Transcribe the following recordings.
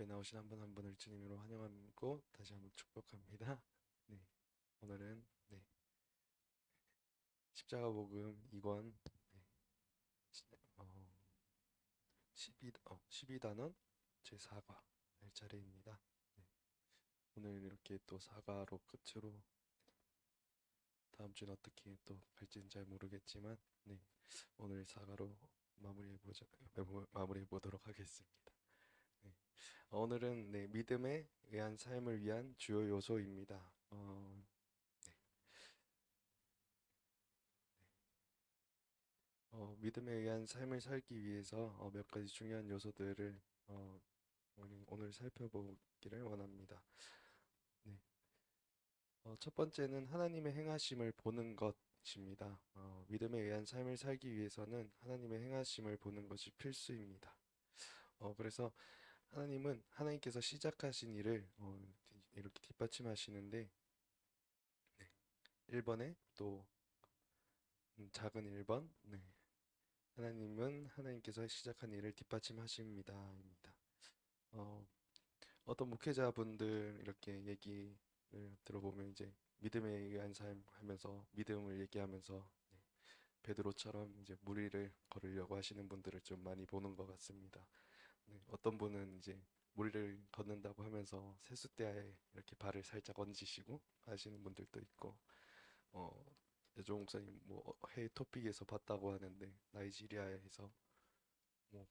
앞에 나오신 한 분 한 분을 주님으로 환영하고 다시 한번 축복합니다. 네, 오늘은 십자가 복음 2권 네, 시- 어, 12단원 제4과 할 차례입니다. 네, 오늘 이렇게 또 사과로 끝으로 다음 주는 어떻게 또 갈지는 잘 모르겠지만 오늘 사과로 마무리해 보도록 하겠습니다. 네, 오늘은 믿음에 의한 삶을 위한 주요 요소입니다. 믿음에 의한 삶을 살기 위해서 몇 가지 중요한 요소들을 어, 오늘 살펴보기를 원합니다. 네. 첫 번째는 하나님의 행하심을 보는 것입니다. 믿음에 의한 삶을 살기 위해서는 하나님의 행하심을 보는 것이 필수입니다. 그래서 하나님께서 시작하신 일을 이렇게 뒷받침하시는데 1번에 또 작은 1번 하나님께서 시작한 일을 뒷받침하십니다. 입니다. 어, 어떤 목회자분들 이렇게 얘기를 들어보면 이제 믿음에 의한 삶 하면서 믿음을 얘기하면서 베드로처럼 이제 무리를 걸으려고 하시는 분들을 좀 많이 보는 것 같습니다. 어떤 분은 이제 무리를 걷는다고 하면서 세숫대야에 이렇게 발을 살짝 얹으시고 하시는 분들도 있고 어, 여종 목사님 뭐 해외 토픽에서 봤다고 하는데 나이지리아에서 뭐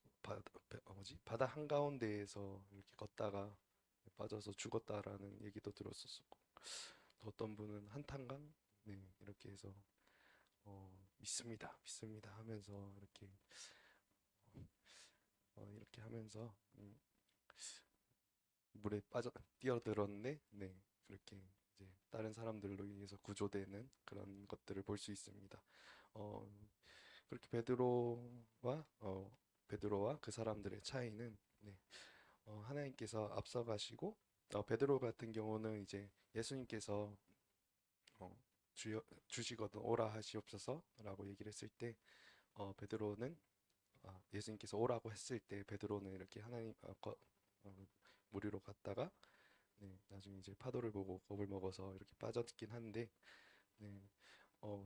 바다 한가운데에서 이렇게 걷다가 빠져서 죽었다라는 얘기도 들었었고 또 어떤 분은 한탄강 이렇게 해서 믿습니다 믿습니다 하면서 이렇게 하면서 물에 빠져 뛰어들었는데 그렇게 이제 다른 사람들로 인해서 구조되는 그런 것들을 볼 수 있습니다. 어, 그렇게 베드로와 그 사람들의 차이는 하나님께서 앞서가시고 베드로 같은 경우는 이제 예수님께서 어, 주시거든 오라 하시옵소서라고 얘기를 했을 때 베드로는 예수님께서 오라고 했을 때 베드로는 이렇게 어, 무리로 갔다가 나중에 이제 파도를 보고 겁을 먹어서 이렇게 빠졌긴 한데 네, 어,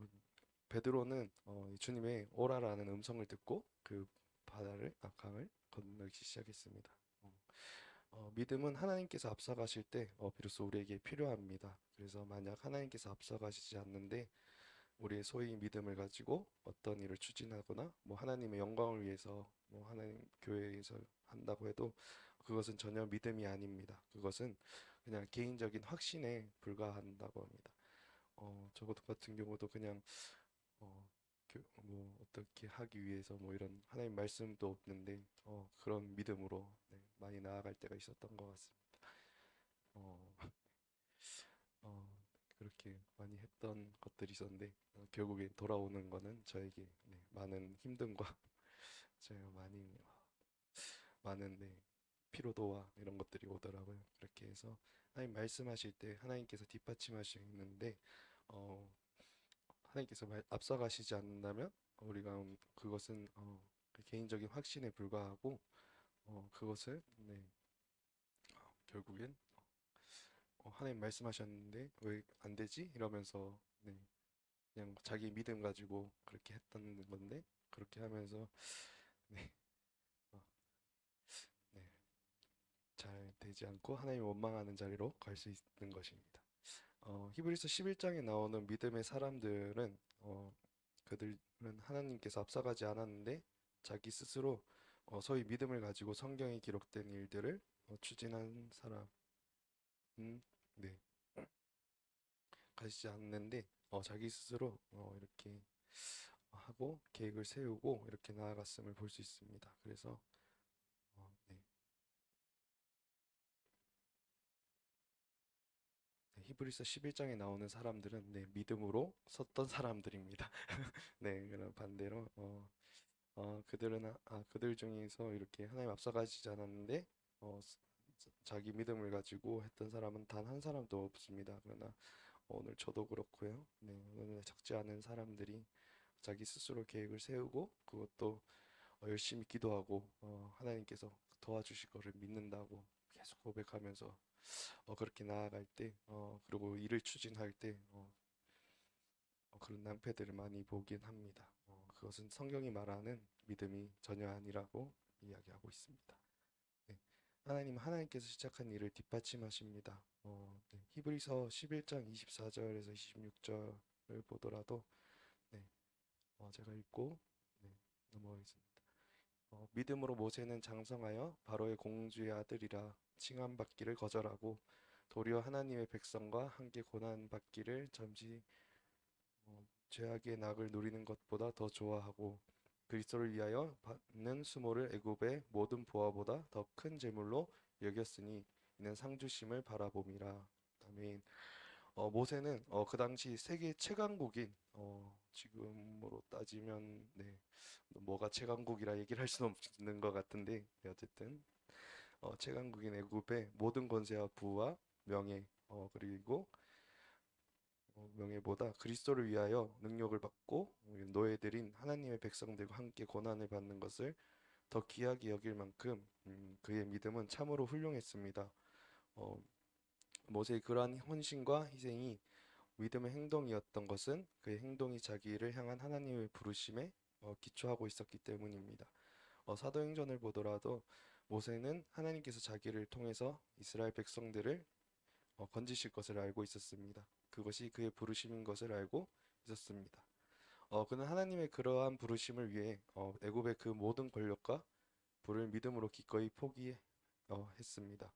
베드로는 주님의 오라라는 음성을 듣고 그 강을 건너기 시작했습니다. 어, 믿음은 하나님께서 앞서가실 때 비로소 우리에게 필요합니다. 그래서 만약 하나님께서 앞서가시지 않는데 우리의 소위 믿음을 가지고 어떤 일을 추진하거나 뭐 하나님의 영광을 위해서 뭐 하나님 교회에서 한다고 해도 그것은 전혀 믿음이 아닙니다. 그것은 그냥 개인적인 확신에 불과한다고 합니다. 저 같은 경우도 그냥 뭐 어떻게 하기 위해서 뭐 이런 하나님 말씀도 없는데 그런 믿음으로 많이 나아갈 때가 있었던 것 같습니다. 어, 어, 그렇게 많이 했던 것들이 있었는데 결국에 돌아오는 거는 저에게 많은 힘듦과 제가 많은 피로도와 이런 것들이 오더라고요. 그렇게 해서 하나님 말씀하실 때 하나님께서 뒷받침하시는데 어, 하나님께서 앞서가시지 않는다면 우리가 그것은 그 개인적인 확신에 불과하고 그것을 결국엔 하나님 말씀하셨는데 왜 안 되지? 이러면서 그냥 자기 믿음 가지고 그렇게 했던 건데 그렇게 하면서 네, 어, 네, 잘 되지 않고 하나님 원망하는 자리로 갈 수 있는 것입니다. 히브리서 11장에 나오는 믿음의 사람들은 그들은 하나님께서 앞서가지 않았는데 자기 스스로 소위 믿음을 가지고 성경에 기록된 일들을 추진한 사람은 네, 가시지 않는데 자기 스스로 이렇게 하고 계획을 세우고 이렇게 나아갔음을 볼 수 있습니다. 그래서 네, 히브리서 11장에 나오는 사람들은 믿음으로 섰던 사람들입니다. 네, 그런 반대로 그들 중에서 이렇게 하나님 앞서가시지 않았는데 자기 믿음을 가지고 했던 사람은 단 한 사람도 없습니다. 그러나 오늘 저도 그렇고요. 오늘 적지 않은 사람들이 자기 스스로 계획을 세우고 그것도 열심히 기도하고 하나님께서 도와주실 거를 믿는다고 계속 고백하면서 그렇게 나아갈 때, 그리고 일을 추진할 때, 그런 낭패들을 많이 보긴 합니다. 그것은 성경이 말하는 믿음이 전혀 아니라고 이야기하고 있습니다. 네. 하나님께서 시작한 일을 뒷받침하십니다. 히브리서 11장 24절에서 26절을 보더라도, 네, 제가 읽고, 네, 넘어가겠습니다. 믿음으로 모세는 장성하여 바로의 공주의 아들이라 칭함받기를 거절하고 도리어 하나님의 백성과 함께 고난받기를 잠시 죄악의 낙을 누리는 것보다 더 좋아하고 그리스도를 위하여 받는 수모를 애굽의 모든 보화보다 더 큰 재물로 여겼으니 이는 상주심을 바라봄이라. 아멘. 모세는 그 당시 세계 최강국인 지금으로 따지면 네, 뭐가 최강국이라 얘기를 할 수는 없는 것 같은데 네, 어쨌든 최강국인 애굽의 모든 권세와 부와 명예 그리고 명예보다 그리스도를 위하여 능력을 받고 노예들인 하나님의 백성들과 함께 고난을 받는 것을 더 귀하게 여길 만큼 그의 믿음은 참으로 훌륭했습니다. 어, 모세의 그러한 헌신과 희생이 믿음의 행동이었던 것은 그의 행동이 자기를 향한 하나님의 부르심에 기초하고 있었기 때문입니다. 사도행전을 보더라도 모세는 하나님께서 자기를 통해서 이스라엘 백성들을 건지실 것을 알고 있었습니다. 그것이 그의 부르심인 것을 알고 있었습니다. 그는 하나님의 그러한 부르심을 위해 애굽의 그 모든 권력과 부를 믿음으로 기꺼이 포기했습니다.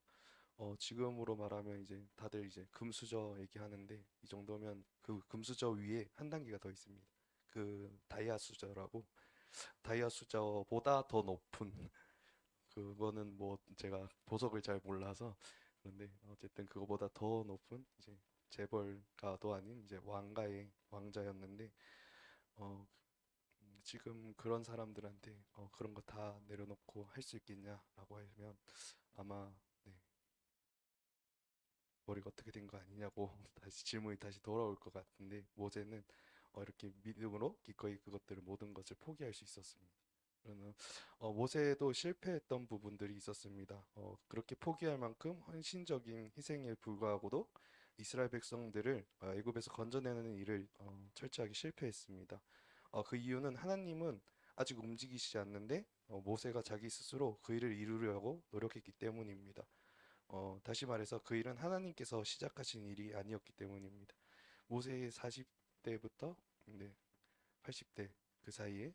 지금으로 말하면 이제 다들 이제 금수저 얘기하는데 이 정도면 그 금수저 위에 한 단계가 더 있습니다. 그 다이아 수저라고 다이아 수저보다 더 높은 그거는 뭐 제가 보석을 잘 몰라서 그런데 어쨌든 그거보다 더 높은 이제 재벌가도 아닌 이제 왕가의 왕자였는데 어, 지금 그런 사람들한테 그런 거 다 내려놓고 할 수 있겠냐라고 하면 아마 네, 머리가 어떻게 된 거 아니냐고 다시 질문이 다시 돌아올 것 같은데 모세는 이렇게 믿음으로 기꺼이 그것들을 모든 것을 포기할 수 있었습니다. 그러나 모세도 실패했던 부분들이 있었습니다. 그렇게 포기할 만큼 헌신적인 희생에 불구하고도 이스라엘 백성들을 애굽에서 건져내는 일을 철저하게 실패했습니다. 그 이유는 하나님은 아직 움직이시지 않는데 모세가 자기 스스로 그 일을 이루려고 노력했기 때문입니다. 다시 말해서 그 일은 하나님께서 시작하신 일이 아니었기 때문입니다. 모세의 40대부터 80대 그 사이에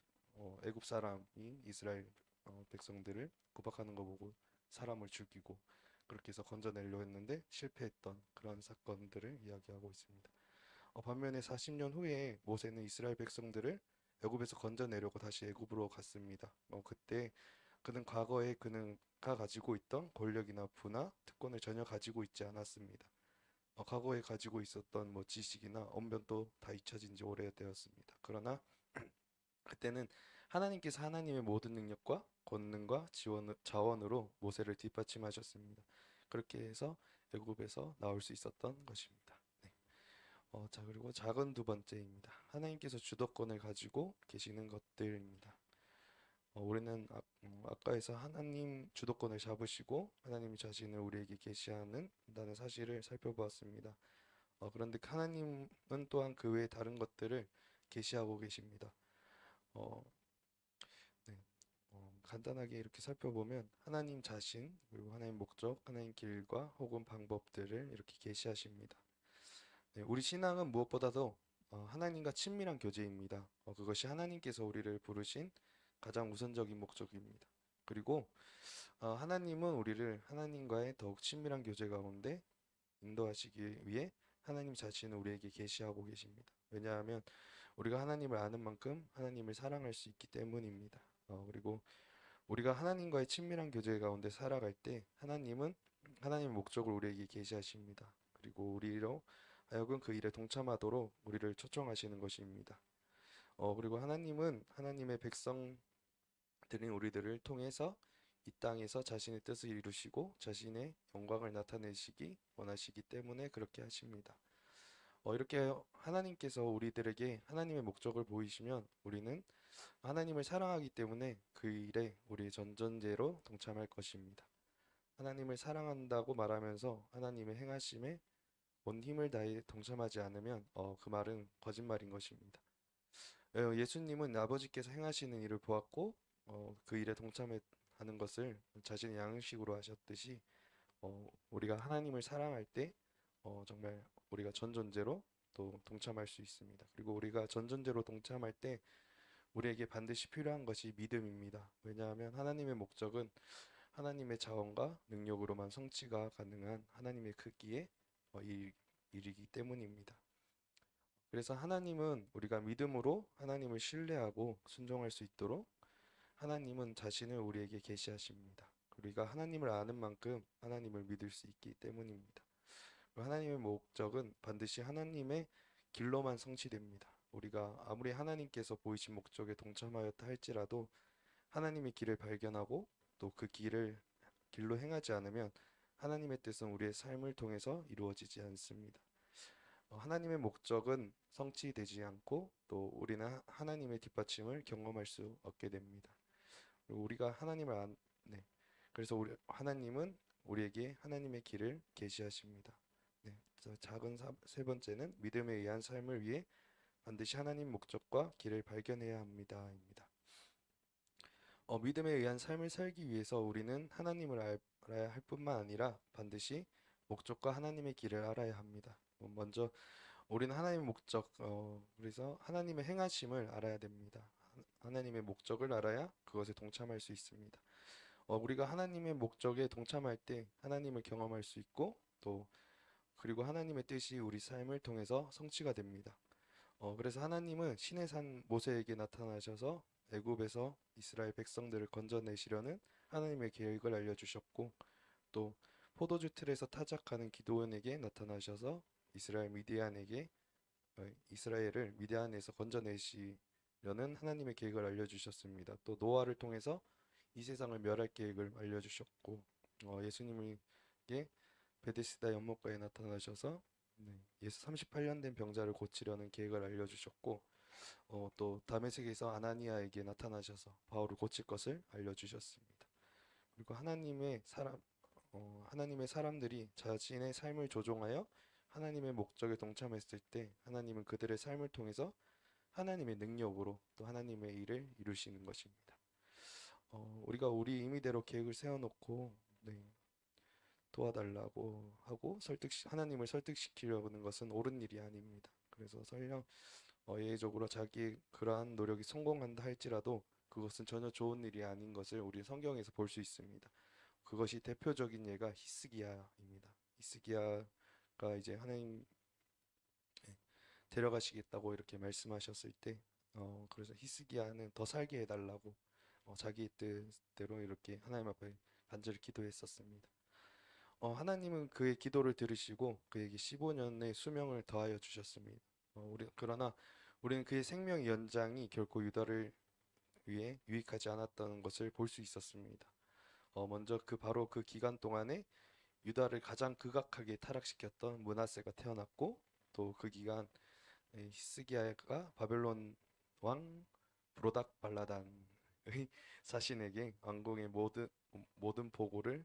애굽 사람이 이스라엘 백성들을 구박하는 거 보고 사람을 죽이고 그렇게 해서 건져내려 했는데 실패했던 그런 사건들을 이야기하고 있습니다. 반면에 40년 후에 모세는 이스라엘 백성들을 애굽에서 건져내려고 다시 애굽으로 갔습니다. 그때 그는 과거에 그가 가지고 있던 권력이나 부나 특권을 전혀 가지고 있지 않았습니다. 과거에 가지고 있었던 뭐 지식이나 언변도 다 잊혀진 지 오래되었습니다. 그러나 그때는 하나님께서 하나님의 모든 능력과 권능과 자원으로 모세를 뒷받침하셨습니다. 그렇게 해서 애굽에서 나올 수 있었던 것입니다. 네. 자, 그리고 작은 두 번째입니다. 하나님께서 주도권을 가지고 계시는 것들입니다. 우리는 아까에서 하나님 주도권을 잡으시고 하나님 자신을 우리에게 계시하는다는 사실을 살펴보았습니다. 그런데 하나님은 또한 그 외에 다른 것들을 계시하고 계십니다. 어, 네. 간단하게 이렇게 살펴보면 하나님 자신, 그리고 하나님 목적, 하나님 길과 혹은 방법들을 이렇게 계시하십니다. 네, 우리 신앙은 무엇보다도 하나님과 친밀한 교제입니다. 그것이 하나님께서 우리를 부르신 가장 우선적인 목적입니다. 그리고 하나님은 우리를 하나님과의 더욱 친밀한 교제 가운데 인도하시기 위해 하나님 자신을 우리에게 계시하고 계십니다. 왜냐하면 우리가 하나님을 아는 만큼 하나님을 사랑할 수 있기 때문입니다. 그리고 우리가 하나님과의 친밀한 교제 가운데 살아갈 때 하나님은 하나님의 목적을 우리에게 계시하십니다. 그리고 우리로 하여금 그 일에 동참하도록 우리를 초청하시는 것입니다. 그리고 하나님은 하나님의 백성들인 우리들을 통해서 이 땅에서 자신의 뜻을 이루시고 자신의 영광을 나타내시기 원하시기 때문에 그렇게 하십니다. 이렇게 하나님께서 우리들에게 하나님의 목적을 보이시면 우리는 하나님을 사랑하기 때문에 그 일에 우리의 전전제로 동참할 것입니다. 하나님을 사랑한다고 말하면서 하나님의 행하심에 온 힘을 다해 동참하지 않으면 그 말은 거짓말인 것입니다. 예수님은 아버지께서 행하시는 일을 보았고 그 일에 동참하는 것을 자신의 양식으로 하셨듯이 우리가 하나님을 사랑할 때 정말 우리가 전 존재로 또 동참할 수 있습니다. 그리고 우리가 전 존재로 동참할 때 우리에게 반드시 필요한 것이 믿음입니다. 왜냐하면 하나님의 목적은 하나님의 자원과 능력으로만 성취가 가능한 하나님의 크기에 이르기 때문입니다. 그래서 하나님은 우리가 믿음으로 하나님을 신뢰하고 순종할 수 있도록 하나님은 자신을 우리에게 계시하십니다. 우리가 하나님을 아는 만큼 하나님을 믿을 수 있기 때문입니다. 하나님의 목적은 반드시 하나님의 길로만 성취됩니다. 우리가 아무리 하나님께서 보이신 목적에 동참하였다 할지라도 하나님의 길을 발견하고 또 그 길로 행하지 않으면 하나님의 뜻은 우리의 삶을 통해서 이루어지지 않습니다. 하나님의 목적은 성취되지 않고 또 우리는 하나님의 뒷받침을 경험할 수 없게 됩니다. 그리고 우리가 네. 그래서 하나님은 우리에게 하나님의 길을 계시하십니다. 네. 세 번째는 믿음에 의한 삶을 위해 반드시 하나님 목적과 길을 발견해야 합니다입니다. 믿음에 의한 삶을 살기 위해서 우리는 하나님을 알아야 할 뿐만 아니라 반드시 목적과 하나님의 길을 알아야 합니다. 먼저 우리는 하나님의 목적, 그래서 하나님의 행하심을 알아야 됩니다. 하나님의 목적을 알아야 그것에 동참할 수 있습니다. 우리가 하나님의 목적에 동참할 때 하나님을 경험할 수 있고 또 그리고 하나님의 뜻이 우리 삶을 통해서 성취가 됩니다. 그래서 하나님은 신의 산 모세에게 나타나셔서 애굽에서 이스라엘 백성들을 건져내시려는 하나님의 계획을 알려주셨고 또 포도주 틀에서 타작하는 기드온에게 나타나셔서 이스라엘을 미디안에서 건져내시려는 하나님의 계획을 알려주셨습니다. 또 노아를 통해서 이 세상을 멸할 계획을 알려주셨고 예수님에게 베데스다 연못가에 나타나셔서 예수 38년 된 병자를 고치려는 계획을 알려주셨고 또 다메섹에서 아나니아에게 나타나셔서 바울을 고칠 것을 알려주셨습니다. 그리고 하나님의 사람들이 자신의 삶을 조종하여 하나님의 목적에 동참했을 때 하나님은 그들의 삶을 통해서 하나님의 능력으로 또 하나님의 일을 이루시는 것입니다. 우리가 우리 임의대로 계획을 세워놓고 도와달라고 하고 하나님을 설득시키려고 하는 것은 옳은 일이 아닙니다. 그래서 설령 예외적으로 자기의 그러한 노력이 성공한다 할지라도 그것은 전혀 좋은 일이 아닌 것을 우리 성경에서 볼 수 있습니다. 그것이 대표적인 예가 히스기야입니다. 히스기야가 이제 하나님 데려가시겠다고 이렇게 말씀하셨을 때 그래서 히스기야는 더 살게 해달라고 자기의 뜻대로 이렇게 하나님 앞에 간절히 기도했었습니다. 하나님은 그의 기도를 들으시고 그에게 15년의 수명을 더하여 주셨습니다. 그러나 우리는 그의 생명 연장이 결코 유다를 위해 유익하지 않았다는 것을 볼 수 있었습니다. 먼저 바로 그 기간 동안에 유다를 가장 극악하게 타락시켰던 므낫세가 태어났고 또 그 기간 히스기야가 바벨론 왕 브로닥 발라단의 자신에게 왕궁의 모든 보고를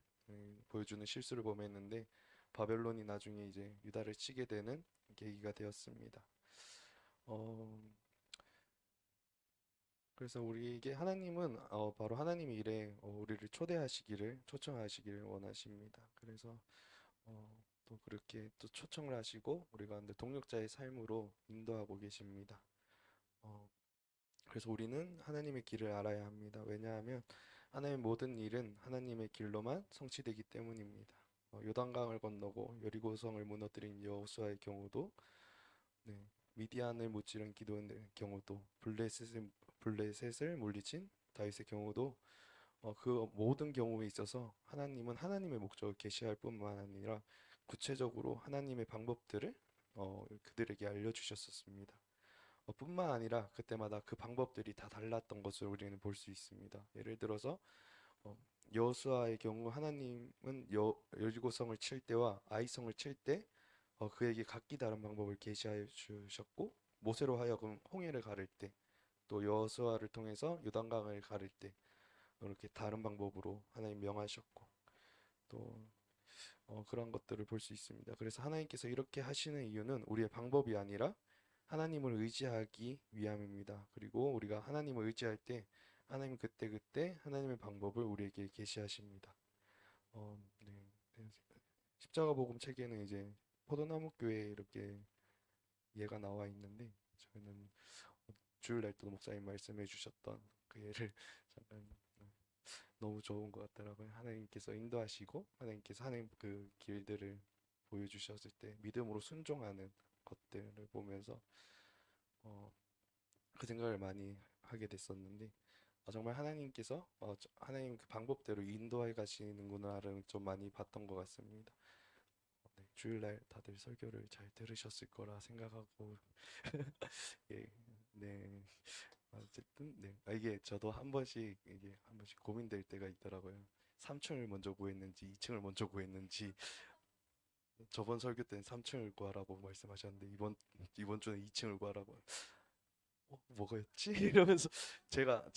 보여주는 실수를 범했는데 바벨론이 나중에 이제 유다를 치게 되는 계기가 되었습니다. 그래서 우리에게 하나님은 바로 하나님의 일에 우리를 초청하시기를 원하십니다. 그래서 또 그렇게 또 초청을 하시고 우리 가운데 동력자의 삶으로 인도하고 계십니다. 그래서 우리는 하나님의 길을 알아야 합니다. 왜냐하면 하나님의 모든 일은 하나님의 길로만 성취되기 때문입니다. 요단강을 건너고 여리고성을 무너뜨린 여호수아의 경우도 미디안을 무찌른 기도원의 경우도 블레셋을 물리친 다윗의 경우도 그 모든 경우에 있어서 하나님은 하나님의 목적을 계시할 뿐만 아니라 구체적으로 하나님의 방법들을 그들에게 알려주셨었습니다. 뿐만 아니라 그때마다 그 방법들이 다 달랐던 것을 우리는 볼 수 있습니다. 예를 들어서 여호수아의 경우 하나님은 여리고성을 칠 때와 아이성을 칠 때 그에게 각기 다른 방법을 계시하여 주셨고 모세로 하여금 홍해를 가를 때 또 여호수아를 통해서 요단강을 가를 때 이렇게 다른 방법으로 하나님 명하셨고 또 그런 것들을 볼 수 있습니다. 그래서 하나님께서 이렇게 하시는 이유는 우리의 방법이 아니라 하나님을 의지하기 위함입니다. 그리고 우리가 하나님을 의지할 때 하나님 그때그때 하나님의 방법을 우리에게 계시하십니다. 네. 십자가 복음 책에는 이제 포도나무 교회 이렇게 예가 나와 있는데 저는 주일날 또 목사님 말씀해 주셨던 그 예를 잠깐 너무 좋은 것 같더라고요. 하나님께서 인도하시고 하나님께서 하나님 그 길들을 보여주셨을 때 믿음으로 순종하는 것들을 보면서 어, 그 생각을 많이 하게 됐었는데 정말 하나님께서 하나님 그 방법대로 인도해 가시는구나를 좀 많이 봤던 것 같습니다. 네, 주일날 다들 설교를 잘 들으셨을 거라 생각하고 예, 네. 어쨌든 네. 이게 저도 한 번씩 고민될 때가 있더라고요. 3층을 먼저 구했는지 2층을 먼저 구했는지 저번 설교 때는 3층을 구하라고 말씀하셨는데 이번 주는 2층을 구하라고 뭐가였지? 이러면서 제가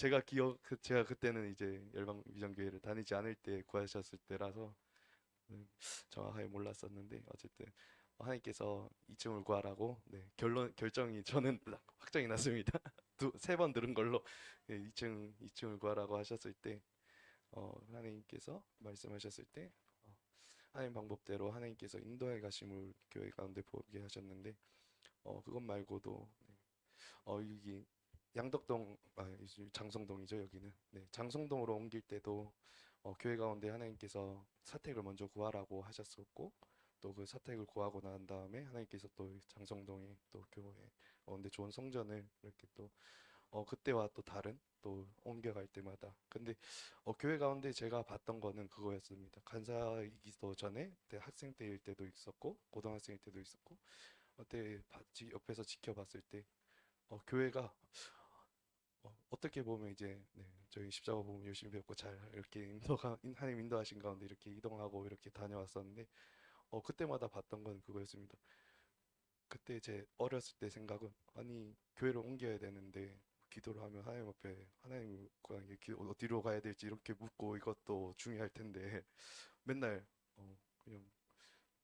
그때는 이제 열방 비전교회를 다니지 않을 때 구하셨을 때라서 정확하게 몰랐었는데 어쨌든 하나님께서 2층을 구하라고 네, 결정이 저는 확정이 났습니다. 세 번 들은 걸로 2층을 구하라고 하셨을 때 하나님께서 말씀하셨을 때 하나님 방법대로 하나님께서 인도해 가심을 교회 가운데 보게 하셨는데 그것 말고도 네, 여기 양덕동 장성동이죠 여기는 네, 장성동으로 옮길 때도 교회 가운데 하나님께서 사택을 먼저 구하라고 하셨었고 또 그 사택을 구하고 난 다음에 하나님께서 또 장성동에 또 교회 가운데 좋은 성전을 이렇게 또 그때와 또 다른 또 옮겨갈 때마다 근데 교회 가운데 제가 봤던 거는 그거였습니다. 간사이기도 전에 그때 학생 때일 때도 있었고 고등학생일 때도 있었고 그때 옆에서 지켜봤을 때 교회가 어떻게 보면 이제 네, 저희 십자가 보면 열심히 배웠고 잘 이렇게 하나님 인도하신 가운데 이렇게 이동하고 이렇게 다녀왔었는데 그때마다 봤던 건 그거였습니다. 그때 제 어렸을 때 생각은 아니 교회를 옮겨야 되는데 기도를 하면 하나님 앞에 하나님과 어디로 가야 될지 이렇게 묻고 이것도 중요할 텐데 맨날 그냥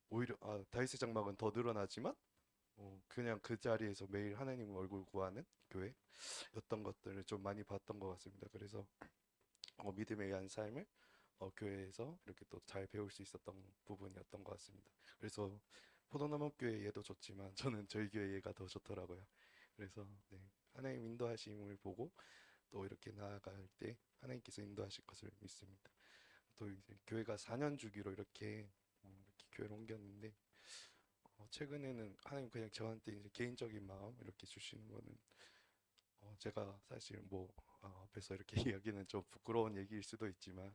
오히려 다윗의 장막은 더 늘어나지만 그냥 그 자리에서 매일 하나님 얼굴 구하는 교회였던 것들을 좀 많이 봤던 것 같습니다. 그래서 믿음에 의한 삶을 교회에서 이렇게 또 잘 배울 수 있었던 부분이었던 것 같습니다. 그래서 포도나무 교회 예도 좋지만 저는 저희 교회 예가 더 좋더라고요. 그래서 네, 하나님 인도하심을 보고 또 이렇게 나아갈 때 하나님께서 인도하실 것을 믿습니다. 또 이제 교회가 4년 주기로 이렇게 교회를 옮겼는데 최근에는 하나님 그냥 저한테 이제 개인적인 마음 이렇게 주시는 거는 제가 사실 뭐 앞에서 이렇게 이야기는 좀 부끄러운 얘기일 수도 있지만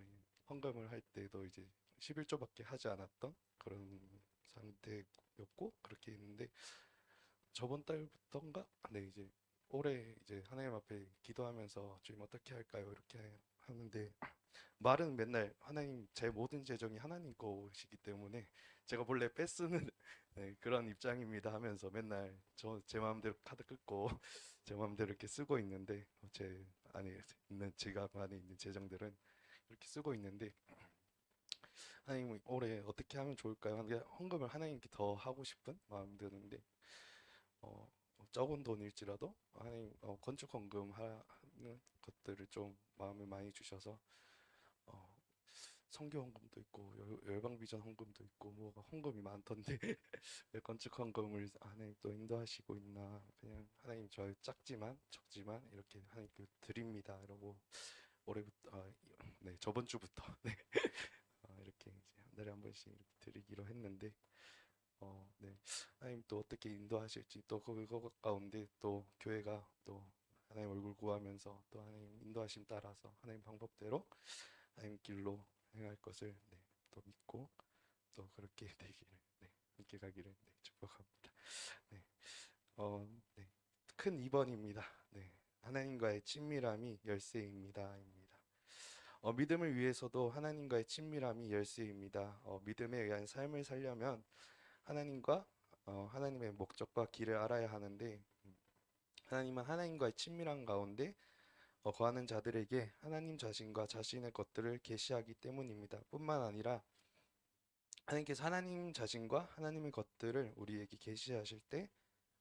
이 헌금을 할 때도 이제 11조밖에 하지 않았던 그런 상태였고 그렇게 있는데 저번 달부터인가 네 이제 올해 이제 하나님 앞에 기도하면서 주님 어떻게 할까요? 이렇게 하는데 말은 맨날 하나님 제 모든 재정이 하나님 것이기 때문에 제가 본래 뺏쓰는 네, 그런 입장입니다 하면서 맨날 제 마음대로 카드 끊고 제 마음대로 이렇게 쓰고 있는데 제 안에 있는 지갑 안에 있는 재정들은 이렇게 쓰고 있는데 하나님 올해 어떻게 하면 좋을까요? 하는 헌금을 하나님께 더 하고 싶은 마음 드는데 어, 적은 돈일지라도 하나님 건축 헌금 하는 것들을 좀 마음을 많이 주셔서 어, 성교 헌금도 있고 열방 비전 헌금도 있고 뭐가 헌금이 많던데 왜 건축 헌금을 하나님 또 인도하시고 있나 그냥 하나님 저 작지만 적지만 이렇게 하나님께 드립니다 이러고 올해부터 네 저번 주부터 네 이렇게 이제 한 달에 한 번씩 이렇게 드리기로 했는데 네 하나님 또 어떻게 인도하실지 또 그거 가운데 또 교회가 또 하나님 얼굴 구하면서 또 하나님 인도하심 따라서 하나님 방법대로 하나님 길로 행할 것을 네, 또 믿고 또 그렇게 되기를 네, 함께 가기를 네, 축복합니다. 네, 네, 큰 2번입니다. 네, 하나님과의 친밀함이 열쇠입니다. 믿음을 위해서도 하나님과의 친밀함이 열쇠입니다. 믿음에 의한 삶을 살려면 하나님과 하나님의 목적과 길을 알아야 하는데 하나님은 하나님과의 친밀함 가운데 거하는 자들에게 하나님 자신과 자신의 것들을 계시하기 때문입니다. 뿐만 아니라 하나님께서 하나님 자신과 하나님의 것들을 우리에게 계시하실 때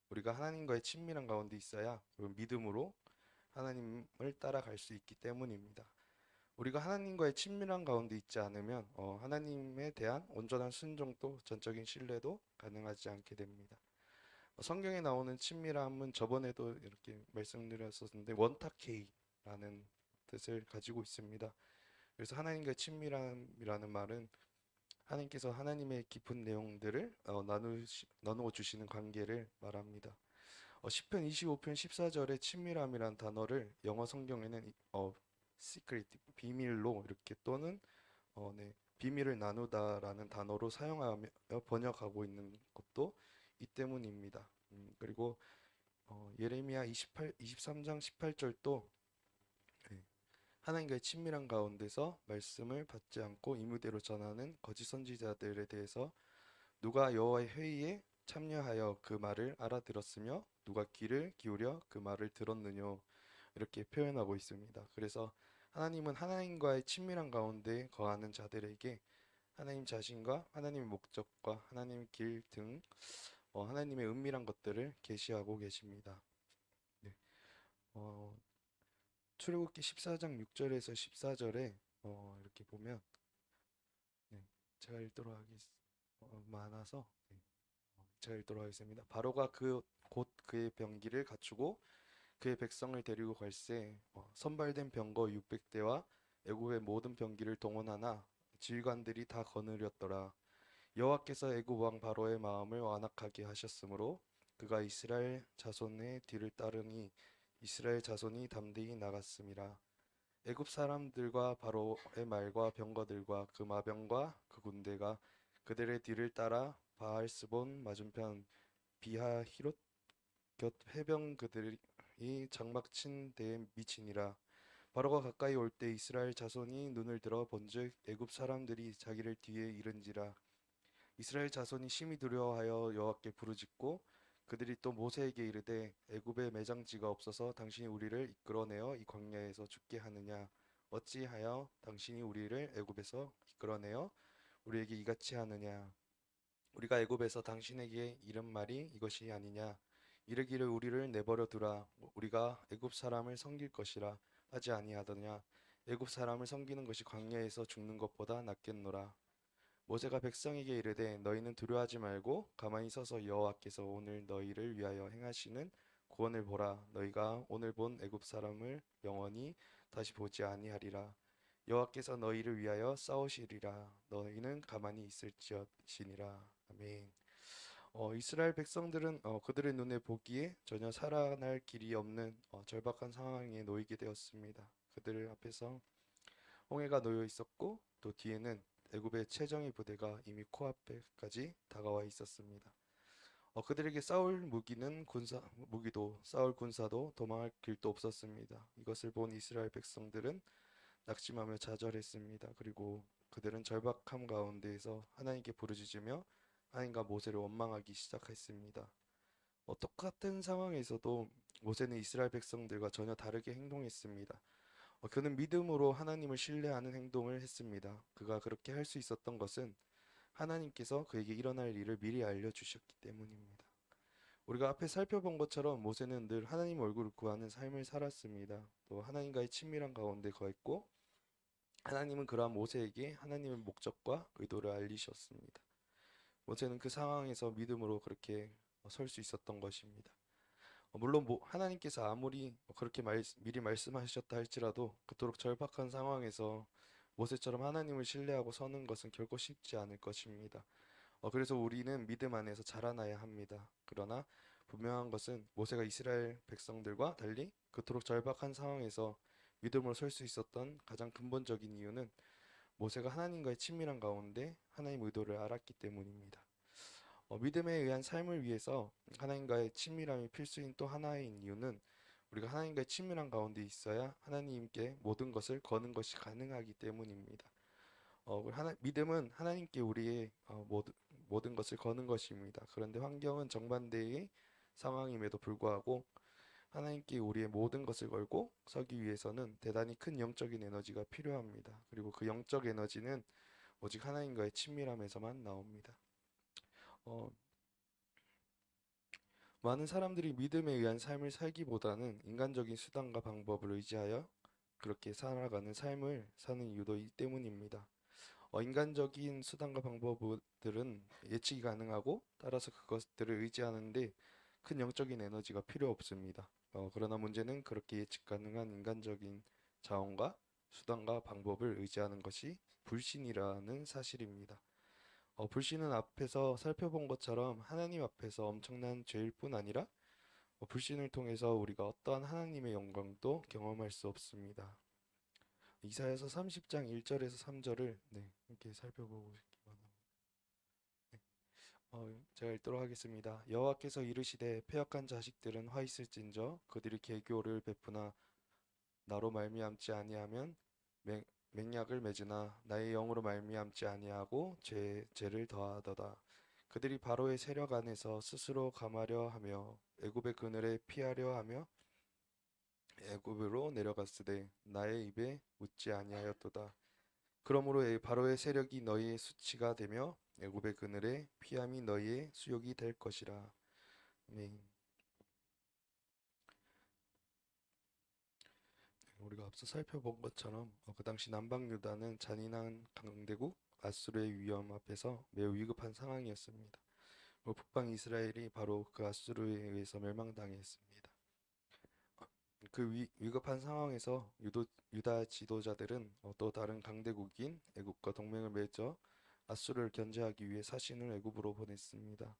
우리가 하나님과의 친밀한 가운데 있어야 그 믿음으로 하나님을 따라갈 수 있기 때문입니다. 우리가 하나님과의 친밀한 가운데 있지 않으면 하나님에 대한 온전한 순종도 전적인 신뢰도 가능하지 않게 됩니다. 성경에 나오는 친밀함은 저번에도 이렇게 말씀드렸었는데 원탁케이라는 뜻을 가지고 있습니다. 그래서 하나님과의 친밀함이라는 말은 하나님께서 하나님의 깊은 내용들을 나누어 주시는 관계를 말합니다. 시편 25편 14절에 친밀함이란 단어를 영어 성경에는 secret, 비밀로 이렇게 또는 네, 비밀을 나누다라는 단어로 사용하며 번역하고 있는 것도 이 때문입니다. 그리고 예레미야 23장 18절도 하나님과의 친밀한 가운데서 말씀을 받지 않고 임의대로 전하는 거짓 선지자들에 대해서 누가 여호와의 회의에 참여하여 그 말을 알아들었으며 누가 귀를 기울여 그 말을 들었느뇨 이렇게 표현하고 있습니다. 그래서 하나님은 하나님과의 친밀한 가운데 거하는 자들에게 하나님 자신과 하나님의 목적과 하나님의 길 등 하나님의 은밀한 것들을 계시하고 계십니다. 네. 어, 출애굽기 14장 6절에서 14절에 이렇게 보면 네, 제가 읽도록 많아서 제가 읽도록 하겠습니다. 바로가 곧 그의 병기를 갖추고 그의 백성을 데리고 갈새 선발된 병거 600대와 애굽의 모든 병기를 동원하나 지휘관들이 다 거느렸더라. 여호와께서 애굽 왕 바로의 마음을 완악하게 하셨으므로 그가 이스라엘 자손의 뒤를 따르니 이스라엘 자손이 담대히 나갔음이라. 애굽 사람들과 바로의 말과 병거들과 그 마병과 그 군대가 그들의 뒤를 따라 바알스본 맞은편 비하히롯 곁 해병 그들이 장막 친 데에 미치니라. 바로가 가까이 올 때 이스라엘 자손이 눈을 들어 본즉 애굽 사람들이 자기를 뒤에 이른지라. 이스라엘 자손이 심히 두려워하여 여호와께 부르짖고 그들이 또 모세에게 이르되 애굽에 매장지가 없어서 당신이 우리를 이끌어내어 이 광야에서 죽게 하느냐 어찌하여 당신이 우리를 애굽에서 이끌어내어 우리에게 이같이 하느냐 우리가 애굽에서 당신에게 이른 말이 이것이 아니냐 이르기를 우리를 내버려 두라 우리가 애굽 사람을 섬길 것이라 하지 아니하더냐 애굽 사람을 섬기는 것이 광야에서 죽는 것보다 낫겠노라. 모세가 백성에게 이르되 너희는 두려워하지 말고 가만히 서서 여호와께서 오늘 너희를 위하여 행하시는 구원을 보라. 너희가 오늘 본 애굽 사람을 영원히 다시 보지 아니하리라. 여호와께서 너희를 위하여 싸우시리라. 너희는 가만히 있을지어지니라. 아멘. 이스라엘 백성들은 그들의 눈에 보기에 전혀 살아날 길이 없는 절박한 상황에 놓이게 되었습니다. 그들 앞에서 홍해가 놓여 있었고 또 뒤에는 애굽의 최정예 부대가 이미 코앞에까지 다가와 있었습니다. 그들에게 싸울 무기도 싸울 군사도 도망할 길도 없었습니다. 이것을 본 이스라엘 백성들은 낙심하며 좌절했습니다. 그리고 그들은 절박함 가운데에서 하나님께 부르짖으며 하나님과 모세를 원망하기 시작했습니다. 똑같은 상황에서도 모세는 이스라엘 백성들과 전혀 다르게 행동했습니다. 그는 믿음으로 하나님을 신뢰하는 행동을 했습니다. 그가 그렇게 할 수 있었던 것은 하나님께서 그에게 일어날 일을 미리 알려주셨기 때문입니다. 우리가 앞에 살펴본 것처럼 모세는 늘 하나님 얼굴을 구하는 삶을 살았습니다. 또 하나님과의 친밀한 가운데 거했고 하나님은 그러한 모세에게 하나님의 목적과 의도를 알리셨습니다. 모세는 그 상황에서 믿음으로 그렇게 설 수 있었던 것입니다. 물론 하나님께서 아무리 그렇게 미리 말씀하셨다 할지라도 그토록 절박한 상황에서 모세처럼 하나님을 신뢰하고 서는 것은 결코 쉽지 않을 것입니다. 그래서 우리는 믿음 안에서 자라나야 합니다. 그러나 분명한 것은 모세가 이스라엘 백성들과 달리 그토록 절박한 상황에서 믿음으로 설 수 있었던 가장 근본적인 이유는 모세가 하나님과의 친밀한 가운데 하나님 의도를 알았기 때문입니다. 믿음에 의한 삶을 위해서 하나님과의 친밀함이 필수인 또 하나의 이유는 우리가 하나님과의 친밀한 가운데 있어야 하나님께 모든 것을 거는 것이 가능하기 때문입니다. 믿음은 하나님께 우리의 모든 것을 거는 것입니다. 그런데 환경은 정반대의 상황임에도 불구하고 하나님께 우리의 모든 것을 걸고 서기 위해서는 대단히 큰 영적인 에너지가 필요합니다. 그리고 그 영적 에너지는 오직 하나님과의 친밀함에서만 나옵니다. 어, 많은 사람들이 믿음에 의한 삶을 살기보다는 인간적인 수단과 방법을 의지하여 그렇게 살아가는 삶을 사는 이유도 이 때문입니다. 인간적인 수단과 방법들은 예측이 가능하고 따라서 그것들을 의지하는데 큰 영적인 에너지가 필요 없습니다. 그러나 문제는 그렇게 예측 가능한 인간적인 자원과 수단과 방법을 의지하는 것이 불신이라는 사실입니다. 불신은 앞에서 살펴본 것처럼 하나님 앞에서 엄청난 죄일 뿐 아니라 불신을 통해서 우리가 어떠한 하나님의 영광도 경험할 수 없습니다. 이사야서 30장 1절에서 3절을 이렇게 살펴보고 싶기 바랍니다. 네, 제가 읽도록 하겠습니다. 여호와께서 이르시되 패역한 자식들은 화 있을진저 그들이 계교를 베푸나 나로 말미암지 아니하면 맹, 맹약을 맺으나 나의 영으로 말미암지 아니하고 죄를 더하도다. 그들이 바로의 세력 안에서 스스로 감하려 하며 애굽의 그늘에 피하려 하며 애굽으로 내려갔으되 나의 입에 묻지 아니하였도다. 그러므로 바로의 세력이 너희의 수치가 되며 애굽의 그늘에 피함이 너희의 수욕이 될 것이라. 아멘. 우리가 앞서 살펴본 것처럼 그 당시 남방 유다는 잔인한 강대국 아수르의 위험 앞에서 매우 위급한 상황이었습니다. 북방 이스라엘이 바로 그 아수르에 의해서 멸망당했습니다. 그 위급한 상황에서 유다 지도자들은 또 다른 강대국인 애굽과 동맹을 맺어 아수르를 견제하기 위해 사신을 애굽으로 보냈습니다.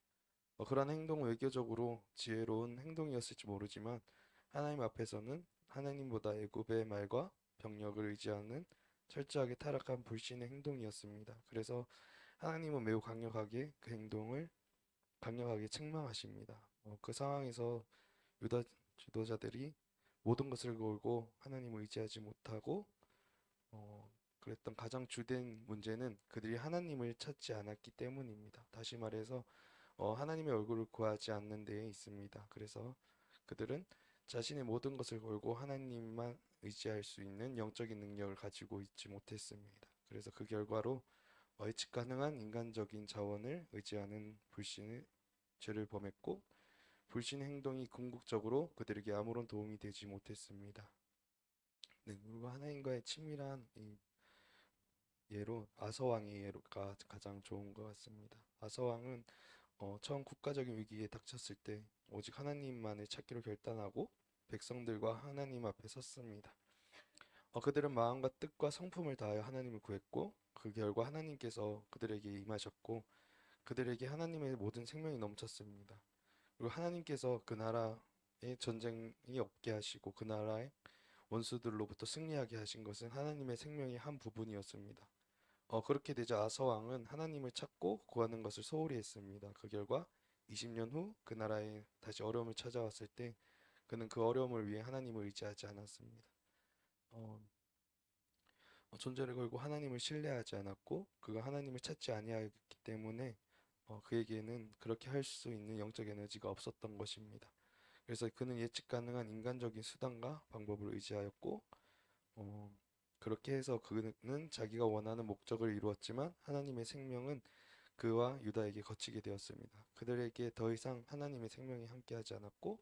그러한 행동은 외교적으로 지혜로운 행동이었을지 모르지만 하나님 앞에서는 하나님보다 애굽의 말과 병력을 의지하는 철저하게 타락한 불신의 행동이었습니다. 그래서 하나님은 매우 강력하게 그 행동을 강력하게 책망하십니다. 그 상황에서 유다 지도자들이 모든 것을 걸고 하나님을 의지하지 못하고 그랬던 가장 주된 문제는 그들이 하나님을 찾지 않았기 때문입니다. 다시 말해서 하나님의 얼굴을 구하지 않는 데에 있습니다. 그래서 그들은 자신의 모든 것을 걸고 하나님만 의지할 수 있는 영적인 능력을 가지고 있지 못했습니다. 그래서 그 결과로 예측 가능한 인간적인 자원을 의지하는 불신의 죄를 범했고 불신 행동이 궁극적으로 그들에게 아무런 도움이 되지 못했습니다. 네, 그리고 하나님과의 친밀한 이 예로 아서왕의 예가 가장 좋은 것 같습니다. 아서왕은 처음 국가적인 위기에 닥쳤을 때 오직 하나님만을 찾기로 결단하고 백성들과 하나님 앞에 섰습니다. 그들은 마음과 뜻과 성품을 다하여 하나님을 구했고 그 결과 하나님께서 그들에게 임하셨고 그들에게 하나님의 모든 생명이 넘쳤습니다. 그리고 하나님께서 그 나라에 전쟁이 없게 하시고 그 나라의 원수들로부터 승리하게 하신 것은 하나님의 생명의 한 부분이었습니다. 그렇게 되자 아서 왕은 하나님을 찾고 구하는 것을 소홀히 했습니다. 그 결과 20년 후 그 나라에 다시 어려움을 찾아왔을 때 그는 그 어려움을 위해 하나님을 의지하지 않았습니다. 어, 존재를 걸고 하나님을 신뢰하지 않았고 그가 하나님을 찾지 아니하였기 때문에 그에게는 그렇게 할 수 있는 영적 에너지가 없었던 것입니다. 그래서 그는 예측 가능한 인간적인 수단과 방법을 의지하였고 어, 그렇게 해서 그는 자기가 원하는 목적을 이루었지만 하나님의 생명은 그와 유다에게 거치게 되었습니다. 그들에게 더 이상 하나님의 생명이 함께하지 않았고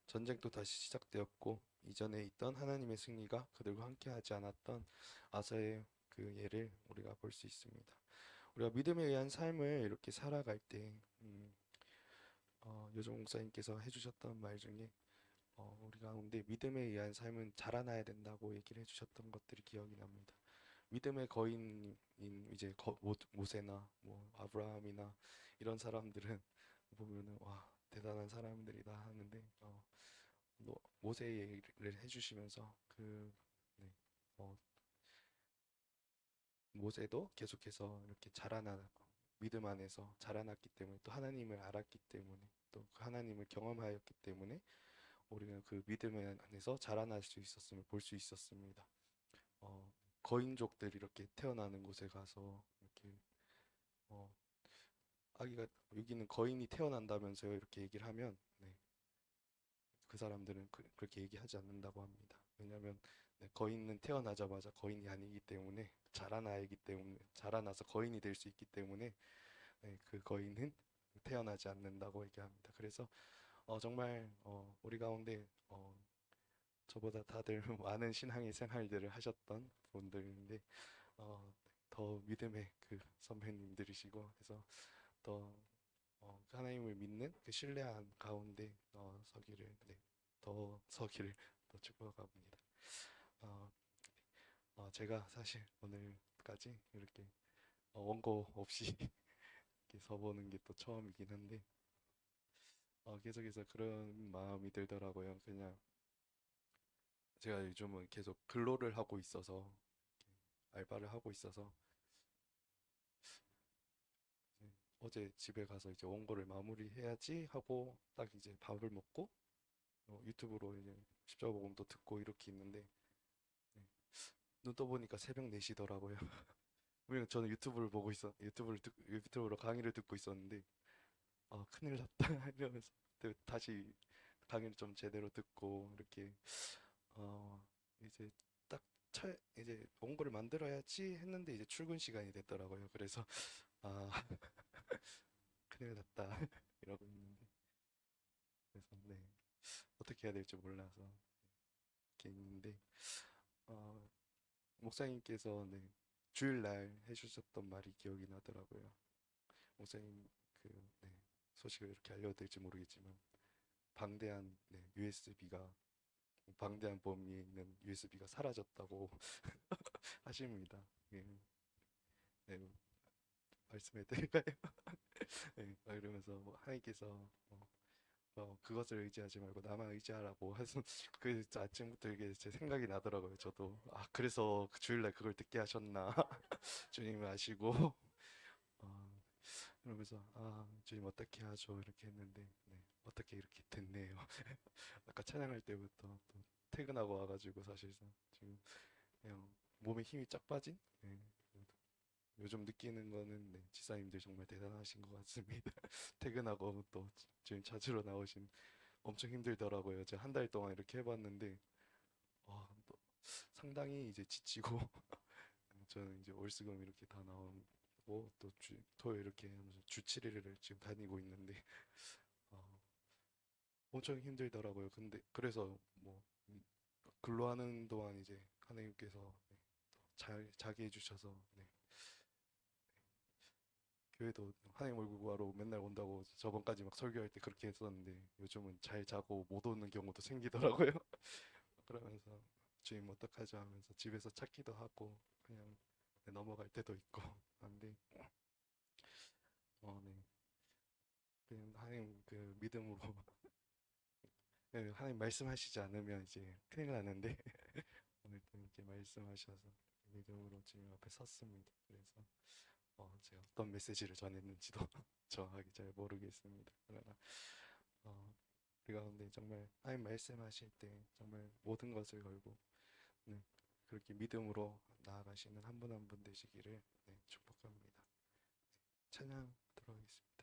전쟁도 다시 시작되었고 이전에 있던 하나님의 승리가 그들과 함께하지 않았던 아사의 그 예를 우리가 볼 수 있습니다. 우리가 믿음에 의한 삶을 이렇게 살아갈 때 요정 목사님께서 해주셨던 말 중에 우리 가운데 믿음에 의한 삶은 자라나야 된다고 얘기를 해주셨던 것들이 기억이 납니다. 믿음의 거인인 이제 모세나 뭐 아브라함이나 이런 사람들은 보면은 와 대단한 사람들이다 하는데 모세의 얘기를 해주시면서 네, 어, 모세도 계속해서 이렇게 자라나고 믿음 안에서 자라났기 때문에 또 하나님을 알았기 때문에 또 그 하나님을 경험하였기 때문에 우리는 그 믿음 안에서 자라날 수 있었음을 볼 수 있었습니다. 어, 거인족들이 이렇게 태어나는 곳에 가서 이렇게 어, 아기가 여기는 거인이 태어난다면서요 이렇게 얘기를 하면 그 사람들은 그렇게 얘기하지 않는다고 합니다. 왜냐하면 네, 거인은 태어나자마자 거인이 아니기 때문에 자라나서 거인이 될 수 있기 때문에 네, 그 거인은 태어나지 않는다고 얘기합니다. 그래서 정말 우리 가운데 저보다 다들 많은 신앙의 생활들을 하셨던 분들인데 어, 더 믿음의 그 선배님들이시고 해서 더 그 하나님을 믿는 그 신뢰한 가운데 서기를 더 서기를 더 축복합니다. 어, 제가 사실 오늘까지 이렇게 원고 없이 이렇게 서보는 게 또 처음이긴 한데 계속해서 그런 마음이 들더라고요. 그냥 제가 요즘은 계속 근로를 하고 있어서 알바를 하고 있어서 이제 어제 집에 가서 이제 원고를 마무리해야지 하고 딱 이제 밥을 먹고 유튜브로 이제 십자복음도 듣고 이렇게 있는데 네, 눈 떠보니까 새벽 4시더라고요. 왜냐면 저는 유튜브로 강의를 듣고 있었는데 큰일 났다 이러면서 다시 강의를 좀 제대로 듣고 이렇게 어 이제 딱 이제 원고를 만들어야지 했는데 이제 출근 시간이 됐더라고요. 그래서 아 큰일 났다 이러고 있는데 그래서 네 어떻게 해야 될지 몰라서 이렇게 있는데 어 목사님께서 네 주일날 해주셨던 말이 기억이 나더라고요. 목사님 그 네, 소식을 이렇게 알려드릴지 모르겠지만 방대한 범위에 있는 USB가 사라졌다고 하십니다. 예, 네, 말씀해 드릴까요? 네, 이러면서 뭐 하나님께서 그것을 의지하지 말고 나만 의지하라고 해서 그 아침부터 이게 제 생각이 나더라고요. 저도 그래서 그 주일날 그걸 듣게 하셨나 주님이 아시고 그러면서 주님 어떻게 하죠 이렇게 했는데 네, 어떻게 이렇게 됐네요. 아까 찬양할 때부터 또 퇴근하고 와가지고 사실상 지금 그냥 몸에 힘이 쫙 빠진 네, 요즘 느끼는 거는 네, 지사님들 정말 대단하신 것 같습니다. 퇴근하고 또 지금 찾으러 나오신 엄청 힘들더라고요. 제가 한 달 동안 이렇게 해봤는데 또 상당히 이제 지치고 저는 이제 월수금 이렇게 다 나오고 또 토요일 이렇게 하면서 주 7일을 지금 다니고 있는데 어, 엄청 힘들더라고요. 근데 그래서 뭐 근로하는 동안 이제 하나님께서 네, 잘 자기 해주셔서 네, 교회도 하나님 얼굴 구하러 맨날 온다고 저번까지 막 설교할 때 그렇게 했었는데 요즘은 잘 자고 못 오는 경우도 생기더라고요. 그러면서 주님 어떡하죠 하면서 집에서 찾기도 하고 그냥 네, 넘어갈 때도 있고 한데 네. 그냥 하나님 그 믿음으로 네, 하나님 말씀하시지 않으면 이제 큰일 나는데 오늘 또 이렇게 말씀하셔서 믿음으로 주님 앞에 섰습니다. 그래서 제가 어떤 메시지를 전했는지도 정확하게 잘 모르겠습니다. 그러나 우리 가운데 정말 하나님 말씀하실 때 정말 모든 것을 걸고 네, 그렇게 믿음으로 나아가시는 한 분 한 분 되시기를 네, 축복합니다. 찬양 들어가겠습니다.